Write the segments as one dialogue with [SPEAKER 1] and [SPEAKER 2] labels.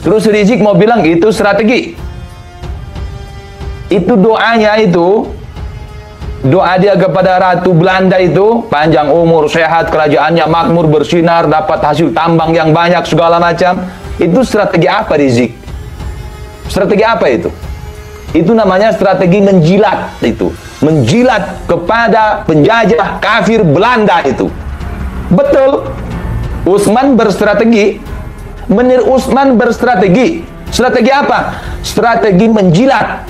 [SPEAKER 1] Terus Rizik mau bilang itu strategi. Itu doanya itu, doa dia kepada Ratu Belanda itu, panjang umur, sehat, kerajaannya makmur, bersinar, dapat hasil tambang yang banyak, segala macam. Itu strategi apa, Rizik? Strategi apa itu? Itu namanya strategi menjilat itu. Menjilat kepada penjajah kafir Belanda itu. Betul. Utsman berstrategi. Menir Utsman berstrategi. Strategi apa? Strategi menjilat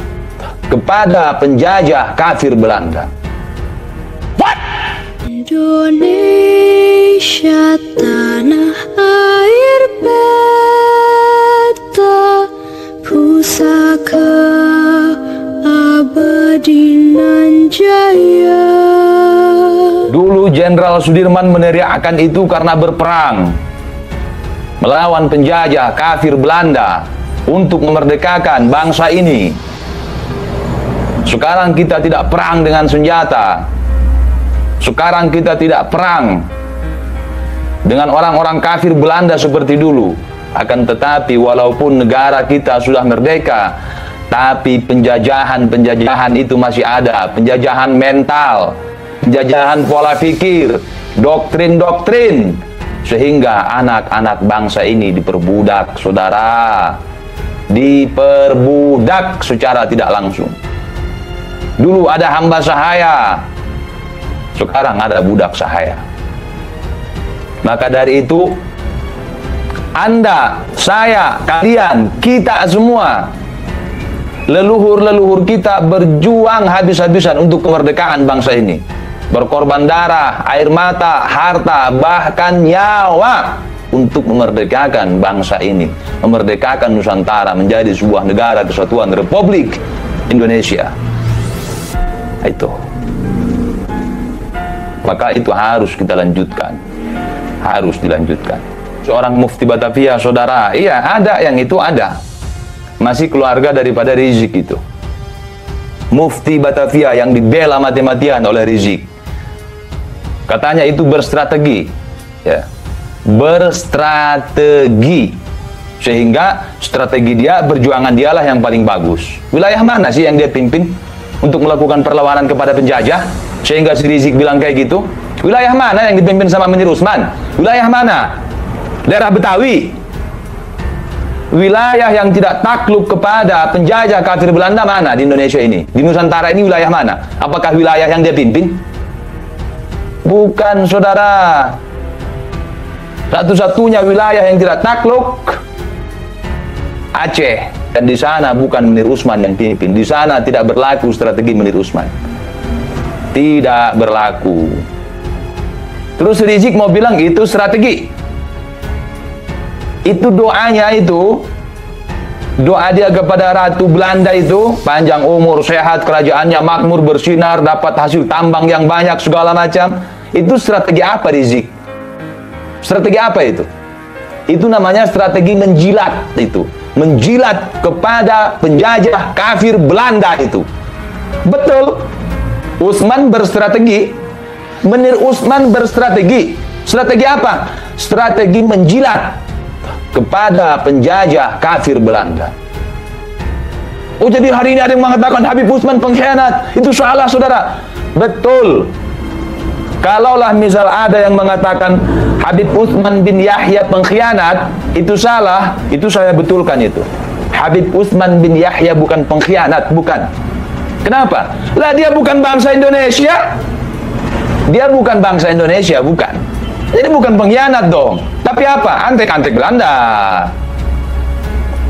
[SPEAKER 1] kepada penjajah kafir Belanda. What?
[SPEAKER 2] Indonesia tanah air beta, pusaka abadi nan jaya.
[SPEAKER 1] Dulu Jenderal Sudirman meneriakkan itu karena berperang melawan penjajah kafir Belanda untuk memerdekakan bangsa ini. Sekarang kita tidak perang dengan senjata. Sekarang kita tidak perang dengan orang-orang kafir Belanda seperti dulu. Akan tetapi walaupun negara kita sudah merdeka, tapi penjajahan itu masih ada. Penjajahan mental, penjajahan pola pikir, doktrin-doktrin, sehingga anak-anak bangsa ini diperbudak, saudara. Diperbudak secara tidak langsung. Dulu ada hamba sahaya, sekarang ada budak sahaya. Maka dari itu, Anda, saya, kalian, kita semua, leluhur-leluhur kita berjuang habis-habisan untuk kemerdekaan bangsa ini. Berkorban darah, air mata, harta, bahkan nyawa untuk memerdekakan bangsa ini, memerdekakan Nusantara menjadi sebuah negara kesatuan Republik Indonesia. Itu. Maka itu harus kita lanjutkan. Harus dilanjutkan. Seorang mufti Batavia, saudara, iya ada yang itu ada. Masih keluarga daripada Rizik itu. Mufti Batavia yang dibela mati-matian oleh Rizik. Katanya itu berstrategi. Ya. Berstrategi. Sehingga strategi dia, perjuangan dialah yang paling bagus. Wilayah mana sih yang dia pimpin untuk melakukan perlawanan kepada penjajah sehingga si Rizik bilang kayak gitu? Wilayah mana yang dipimpin sama Menir Utsman? Wilayah mana? Daerah Betawi. Wilayah yang tidak takluk kepada penjajah kafir Belanda mana di Indonesia ini? Di Nusantara ini wilayah mana? Apakah wilayah yang dia pimpin? Bukan, saudara. Satu-satunya wilayah yang tidak takluk Aceh. Dan di sana bukan Menir Utsman yang pimpin. Di sana tidak berlaku strategi Menir Utsman. Tidak berlaku. Terus Rizik mau bilang itu strategi. Itu doanya itu. Doa dia kepada Ratu Belanda itu. Panjang umur, sehat, kerajaannya makmur, bersinar, dapat hasil tambang yang banyak, segala macam. Itu strategi apa, Rizik? Strategi apa itu? Itu namanya strategi menjilat itu. Menjilat kepada penjajah kafir Belanda itu. Betul. Utsman berstrategi. Menir Utsman berstrategi. Strategi apa? Strategi menjilat kepada penjajah kafir Belanda. Oh, jadi hari ini ada yang mengatakan Habib Utsman pengkhianat. Itu salah, saudara. Betul. Kalaulah misal ada yang mengatakan Habib Utsman bin Yahya pengkhianat, itu salah, itu saya betulkan itu. Habib Utsman bin Yahya bukan pengkhianat, bukan. Kenapa? Lah dia bukan bangsa Indonesia. Dia bukan bangsa Indonesia, bukan. Jadi bukan pengkhianat dong. Tapi apa? Antek-antek Belanda.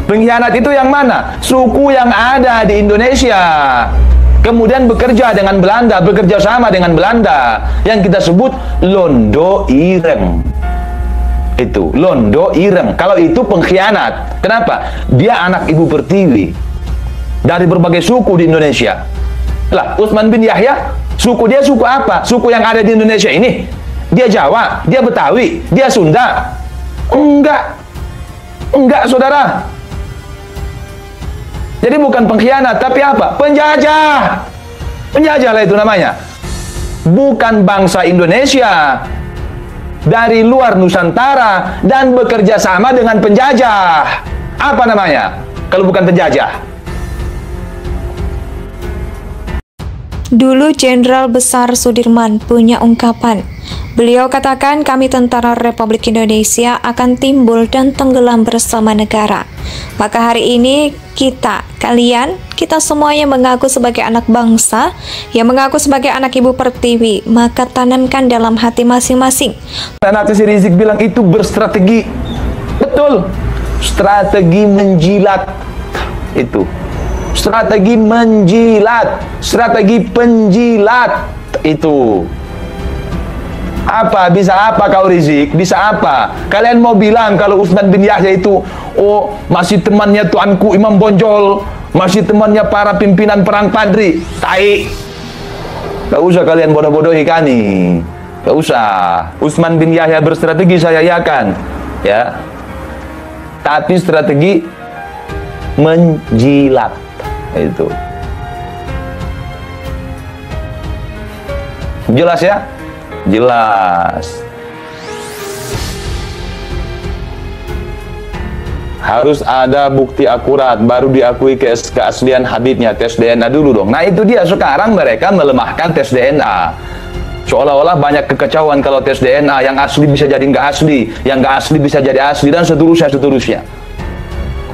[SPEAKER 1] Pengkhianat itu yang mana? Suku yang ada di Indonesia. Kemudian bekerja dengan Belanda, bekerja sama dengan Belanda, yang kita sebut Londo Ireng. Itu Londo Ireng. Kalau itu pengkhianat. Kenapa? Dia anak Ibu Pertiwi dari berbagai suku di Indonesia. Lah, Utsman bin Yahya, suku dia suku apa? Suku yang ada di Indonesia ini. Dia Jawa, dia Betawi, dia Sunda. Enggak. Enggak, saudara. Jadi bukan pengkhianat, tapi apa? Penjajah. Penjajah lah itu namanya. Bukan bangsa Indonesia. Dari luar Nusantara dan bekerja sama dengan penjajah. Apa Apa namanya? Kalau bukan penjajah.
[SPEAKER 3] Dulu Jenderal Besar Sudirman punya ungkapan. Beliau katakan, kami tentara Republik Indonesia akan timbul dan tenggelam bersama negara. Maka hari ini kalian, kita semuanya mengaku sebagai anak bangsa, yang mengaku sebagai anak Ibu Pertiwi, maka tanamkan dalam hati masing-masing.
[SPEAKER 1] Nanti si Rizik bilang itu berstrategi. Betul. Strategi menjilat. Itu. Strategi menjilat. Strategi penjilat. Itu. Apa? Bisa apa kau Rizik? Bisa apa? Kalian mau bilang kalau Utsman bin Yahya itu masih temannya tuanku Imam Bonjol, masih temannya para pimpinan perang Padri? Tai. Gak usah kalian bodoh-bodohi kami. Gak usah. Utsman bin Yahya berstrategi, saya yakan. Ya. Tapi strategi menjilat. Itu. Jelas ya? Jelas. Harus ada bukti akurat baru diakui keaslian Habibnya. Tes DNA dulu dong. Nah itu dia, sekarang mereka melemahkan tes DNA. Seolah-olah banyak kekacauan kalau tes DNA. Yang asli bisa jadi nggak asli, yang nggak asli bisa jadi asli, dan seterusnya.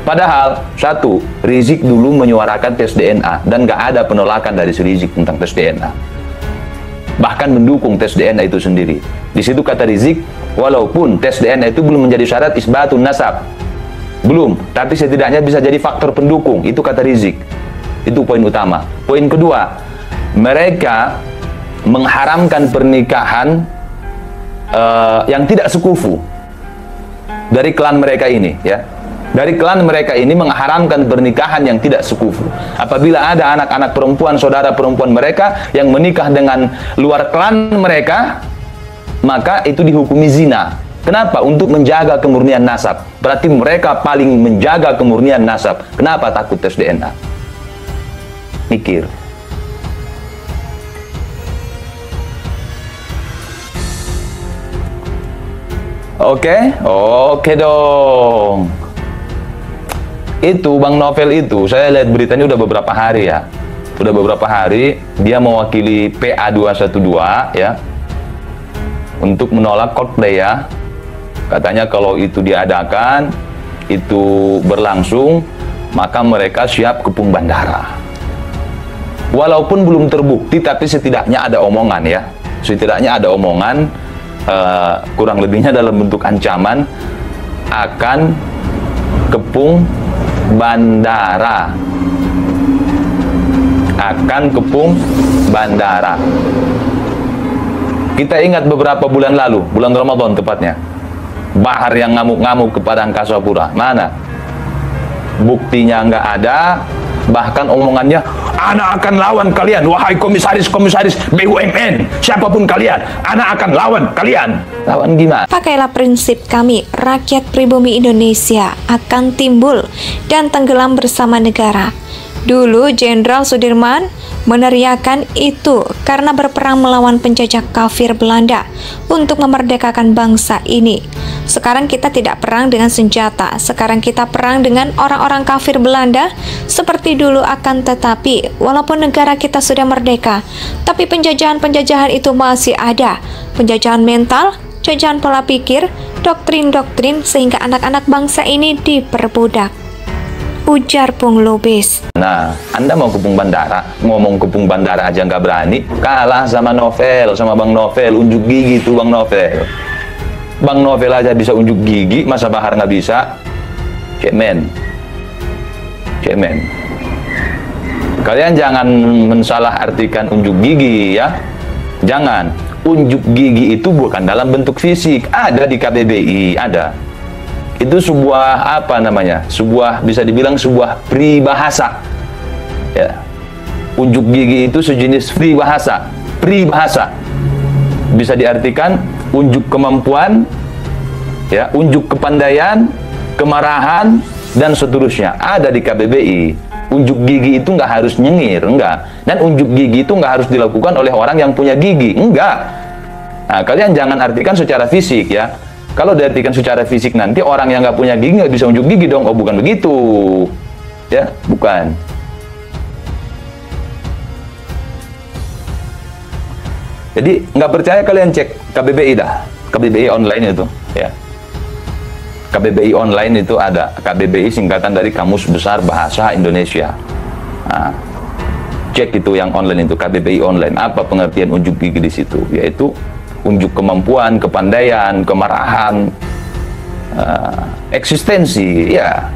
[SPEAKER 1] Padahal, satu, Rizik dulu menyuarakan tes DNA dan nggak ada penolakan dari si Rizik tentang tes DNA. Bahkan mendukung tes DNA itu sendiri. Di situ kata Rizik, walaupun tes DNA itu belum menjadi syarat isbatun nasab, belum, tapi setidaknya bisa jadi faktor pendukung. Itu kata Rizik. Itu poin utama. Poin kedua, mereka mengharamkan pernikahan yang tidak sekufu dari klan mereka ini, ya. Dari klan mereka ini mengharamkan pernikahan yang tidak sekufu. Apabila ada anak-anak perempuan, saudara perempuan mereka yang menikah dengan luar klan mereka, maka itu dihukumi zina. Kenapa? Untuk menjaga kemurnian nasab. Berarti mereka paling menjaga kemurnian nasab. Kenapa takut tes DNA? Mikir. Oke dong. Itu Bang Novel itu, saya lihat beritanya udah beberapa hari ya. Udah beberapa hari dia mewakili PA212 ya. Untuk menolak Coldplay ya. Katanya kalau itu diadakan, itu berlangsung, maka mereka siap kepung bandara. Walaupun belum terbukti, tapi setidaknya ada omongan ya. Setidaknya ada omongan, kurang lebihnya dalam bentuk ancaman, akan kepung bandara. Akan kepung bandara. Kita ingat beberapa bulan lalu, bulan Ramadan tepatnya, Bahar yang ngamuk-ngamuk kepada Angkasa Pura. Mana? Buktinya nggak ada. Bahkan omongannya, anak akan lawan kalian, wahai komisaris-komisaris BUMN, siapapun kalian, anak akan lawan kalian. Lawan gimana?
[SPEAKER 3] Pakailah prinsip kami, rakyat pribumi Indonesia akan timbul dan tenggelam bersama negara. Dulu Jenderal Sudirman meneriakan itu karena berperang melawan penjajah kafir Belanda untuk memerdekakan bangsa ini. Sekarang kita tidak perang dengan senjata, sekarang kita perang dengan orang-orang kafir Belanda seperti dulu. Akan tetapi, walaupun negara kita sudah merdeka, tapi penjajahan-penjajahan itu masih ada. Penjajahan mental, jajahan pola pikir, doktrin-doktrin, sehingga anak-anak bangsa ini diperbudak. Ujar Bung Lubis.
[SPEAKER 1] Nah, Anda mau kepung bandara, ngomong kepung bandara aja nggak berani, kalah sama Novel, sama Bang Novel, unjuk gigi tuh Bang Novel. Bang Novel aja bisa unjuk gigi, masa Bahar nggak bisa? Cemen. Kalian jangan mensalah artikan unjuk gigi ya. Jangan. Unjuk gigi itu bukan dalam bentuk fisik, ada di KBBI, ada. Itu sebuah apa namanya? Sebuah, bisa dibilang sebuah peribahasa. Ya. Unjuk gigi itu sejenis peribahasa. Peribahasa. Bisa diartikan unjuk kemampuan, ya, unjuk kepandaian, kemarahan, dan seterusnya. Ada di KBBI. Unjuk gigi itu nggak harus nyengir, enggak. Dan unjuk gigi itu nggak harus dilakukan oleh orang yang punya gigi, enggak. Nah, kalian jangan artikan secara fisik ya. Kalau diartikan secara fisik nanti orang yang nggak punya gigi nggak bisa unjuk gigi dong. Oh, bukan begitu. Ya, bukan. Jadi nggak percaya kalian cek KBBI dah. KBBI online itu, ya. KBBI online itu ada. KBBI singkatan dari Kamus Besar Bahasa Indonesia. Nah, cek itu yang online itu, KBBI online. Apa pengertian unjuk gigi di situ? Yaitu unjuk kemampuan, kepandaian, kemarahan, eksistensi, ya.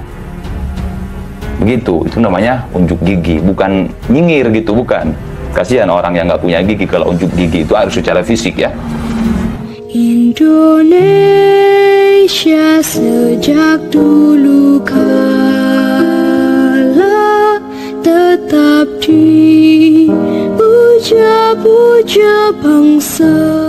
[SPEAKER 1] Begitu, itu namanya unjuk gigi, bukan nyingir gitu, bukan. Kasihan orang yang nggak punya gigi kalau unjuk gigi itu harus secara fisik, ya.
[SPEAKER 2] Indonesia sejak dulu kala tetap dipuja-puja bangsa.